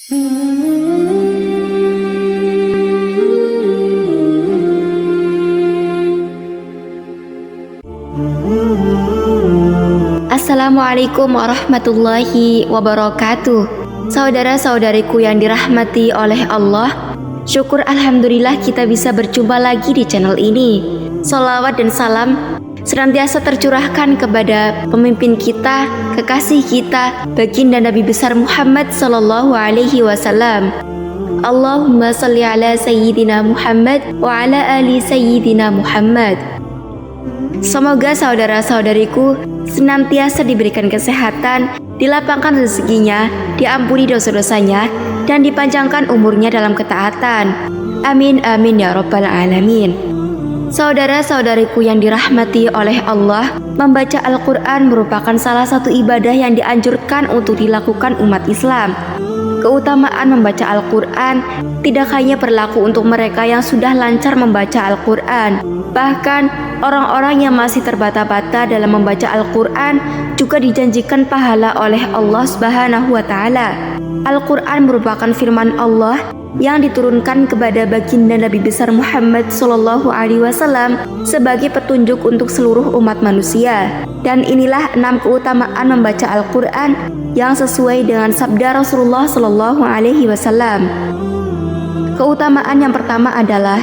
Assalamualaikum warahmatullahi wabarakatuh. Saudara-saudariku yang dirahmati oleh Allah, syukur alhamdulillah kita bisa berjumpa lagi di channel ini. Sholawat dan salam senantiasa tercurahkan kepada pemimpin kita, kekasih kita, baginda Nabi besar Muhammad sallallahu alaihi wasallam. Allahumma salli ala sayyidina Muhammad wa ala ali sayyidina Muhammad. Semoga saudara-saudariku senantiasa diberikan kesehatan, dilapangkan rezekinya, diampuni dosa-dosanya, dan dipanjangkan umurnya dalam ketaatan. Amin amin ya rabbal alamin. Saudara-saudariku yang dirahmati oleh Allah, membaca Al-Quran merupakan salah satu ibadah yang dianjurkan untuk dilakukan umat Islam. Keutamaan membaca Al-Quran tidak hanya berlaku untuk mereka yang sudah lancar membaca Al-Quran. Bahkan orang-orang yang masih terbata-bata dalam membaca Al-Quran juga dijanjikan pahala oleh Allah Subhanahu wa Ta'ala. Al-Quran merupakan firman Allah yang diturunkan kepada baginda Nabi besar Muhammad Sallallahu Alaihi Wasallam sebagai petunjuk untuk seluruh umat manusia. Dan inilah 6 keutamaan membaca Al-Quran yang sesuai dengan sabda Rasulullah Sallallahu Alaihi Wasallam. Keutamaan yang pertama adalah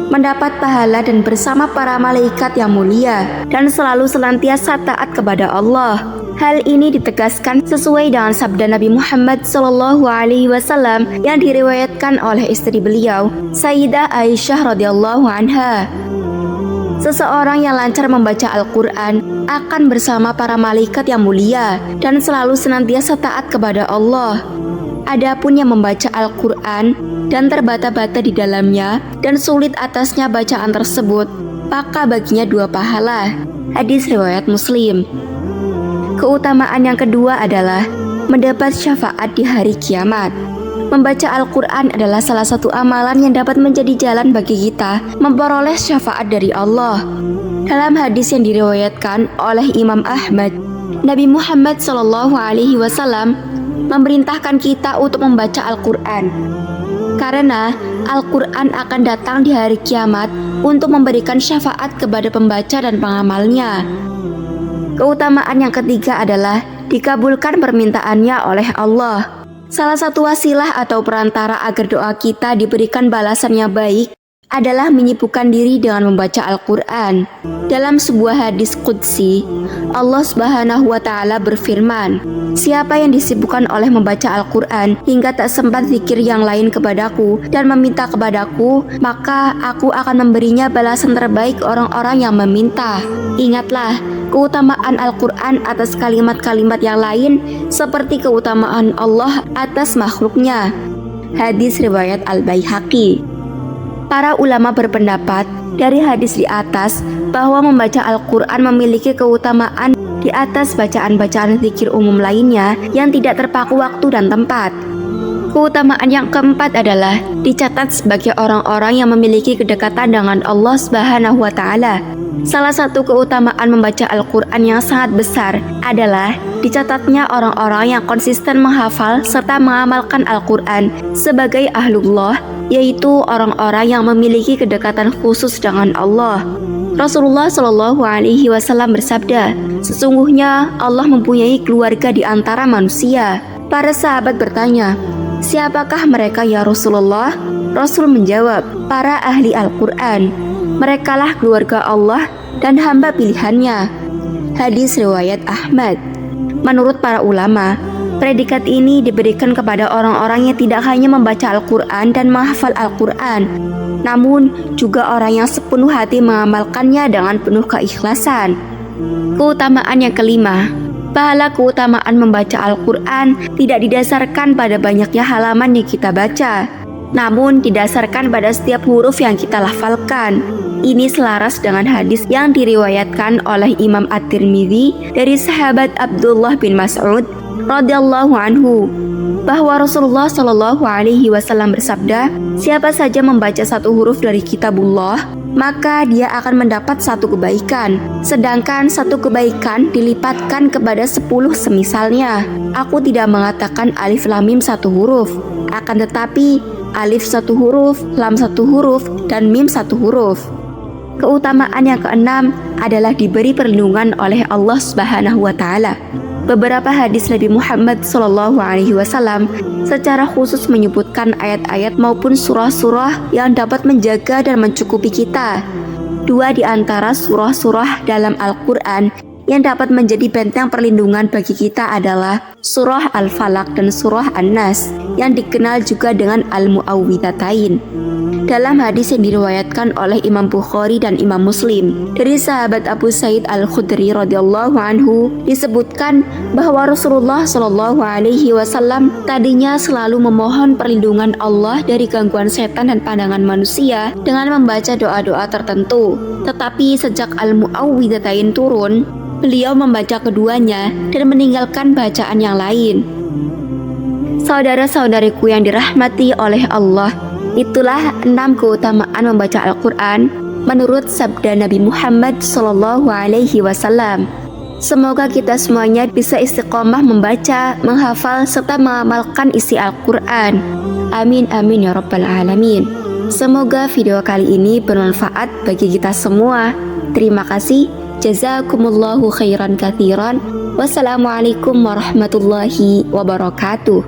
mendapat pahala dan bersama para malaikat yang mulia dan selalu senantiasa taat kepada Allah. Hal ini ditegaskan sesuai dengan sabda Nabi Muhammad Sallallahu Alaihi Wasallam yang diriwayatkan oleh istri beliau, Sayyidah Aisyah radhiyallahu anha. Seseorang yang lancar membaca Al-Quran akan bersama para malaikat yang mulia dan selalu senantiasa taat kepada Allah. Adapun yang membaca Al-Quran dan terbata-bata di dalamnya dan sulit atasnya bacaan tersebut, maka baginya 2 pahala. Hadis riwayat Muslim. Keutamaan yang kedua adalah mendapat syafaat di hari kiamat. Membaca Al-Quran adalah salah satu amalan yang dapat menjadi jalan bagi kita memperoleh syafaat dari Allah. Dalam hadis yang diriwayatkan oleh Imam Ahmad, Nabi Muhammad Sallallahu Alaihi Wasallam memerintahkan kita untuk membaca Al-Quran, karena Al-Quran akan datang di hari kiamat untuk memberikan syafaat kepada pembaca dan pengamalnya. Keutamaan yang ketiga adalah dikabulkan permintaannya oleh Allah. Salah satu wasilah atau perantara agar doa kita diberikan balasan yang baik adalah menyibukkan diri dengan membaca Al-Quran. Dalam sebuah hadis qudsi, Allah Subhanahu wa Ta'ala berfirman, "Siapa yang disibukkan oleh membaca Al-Quran hingga tak sempat zikir yang lain kepadaku dan meminta kepadaku, maka aku akan memberinya balasan terbaik orang-orang yang meminta." Ingatlah keutamaan Al-Quran atas kalimat-kalimat yang lain seperti keutamaan Allah atas makhluknya. Hadis riwayat Al-Baihaqi. Para ulama berpendapat dari hadis di atas bahwa membaca Al-Quran memiliki keutamaan di atas bacaan-bacaan zikir umum lainnya yang tidak terpaku waktu dan tempat. Keutamaan yang keempat adalah dicatat sebagai orang-orang yang memiliki kedekatan dengan Allah Subhanahu wa Ta'ala. Salah satu keutamaan membaca Al-Quran yang sangat besar adalah dicatatnya orang-orang yang konsisten menghafal serta mengamalkan Al-Quran sebagai ahlullah, yaitu orang-orang yang memiliki kedekatan khusus dengan Allah. Rasulullah Shallallahu Alaihi Wasallam bersabda, "Sesungguhnya Allah mempunyai keluarga di antara manusia." Para sahabat bertanya, "Siapakah mereka ya Rasulullah?" Rasul menjawab, "Para ahli Al-Quran. Merekalah keluarga Allah dan hamba pilihannya." Hadis riwayat Ahmad. Menurut para ulama, predikat ini diberikan kepada orang-orang yang tidak hanya membaca Al-Quran dan menghafal Al-Quran, namun juga orang yang sepenuh hati mengamalkannya dengan penuh keikhlasan. Keutamaan yang kelima, pahala keutamaan membaca Al-Quran tidak didasarkan pada banyaknya halaman yang kita baca, namun didasarkan pada setiap huruf yang kita lafalkan. Ini selaras dengan hadis yang diriwayatkan oleh Imam At-Tirmidzi dari sahabat Abdullah bin Mas'ud radhiyallahu anhu bahwa Rasulullah Shallallahu Alaihi Wasallam bersabda, "Siapa saja membaca satu huruf dari kitabullah, maka dia akan mendapat satu kebaikan. Sedangkan satu kebaikan dilipatkan kepada 10 semisalnya. Aku tidak mengatakan alif lam mim satu huruf, akan tetapi alif satu huruf, lam satu huruf, dan mim satu huruf. Keutamaan yang keenam adalah diberi perlindungan oleh Allah Subhanahu wa Ta'ala. Beberapa hadis Nabi Muhammad SAW secara khusus menyebutkan ayat-ayat maupun surah-surah yang dapat menjaga dan mencukupi kita. Dua di antara surah-surah dalam Al-Quran yang dapat menjadi benteng perlindungan bagi kita adalah surah Al-Falaq dan surah An-Nas yang dikenal juga dengan Al-Mu'awwidhatain. Dalam hadis yang diriwayatkan oleh Imam Bukhari dan Imam Muslim dari sahabat Abu Sa'id Al-Khudri radhiyallahu anhu disebutkan bahwa Rasulullah Shallallahu alaihi wasallam tadinya selalu memohon perlindungan Allah dari gangguan setan dan pandangan manusia dengan membaca doa-doa tertentu. Tetapi sejak Al-Mu'awwidhatain turun, beliau membaca keduanya dan meninggalkan bacaan yang lain. Saudara-saudariku yang dirahmati oleh Allah, itulah 6 keutamaan membaca Al-Quran menurut sabda Nabi Muhammad SAW. Semoga kita semuanya bisa istiqomah membaca, menghafal, serta mengamalkan isi Al-Quran. Amin amin ya rabbal alamin. Semoga video kali ini bermanfaat bagi kita semua. Terima kasih. Jazakumullahu khairan katsiran. Wassalamualaikum warahmatullahi wabarakatuh.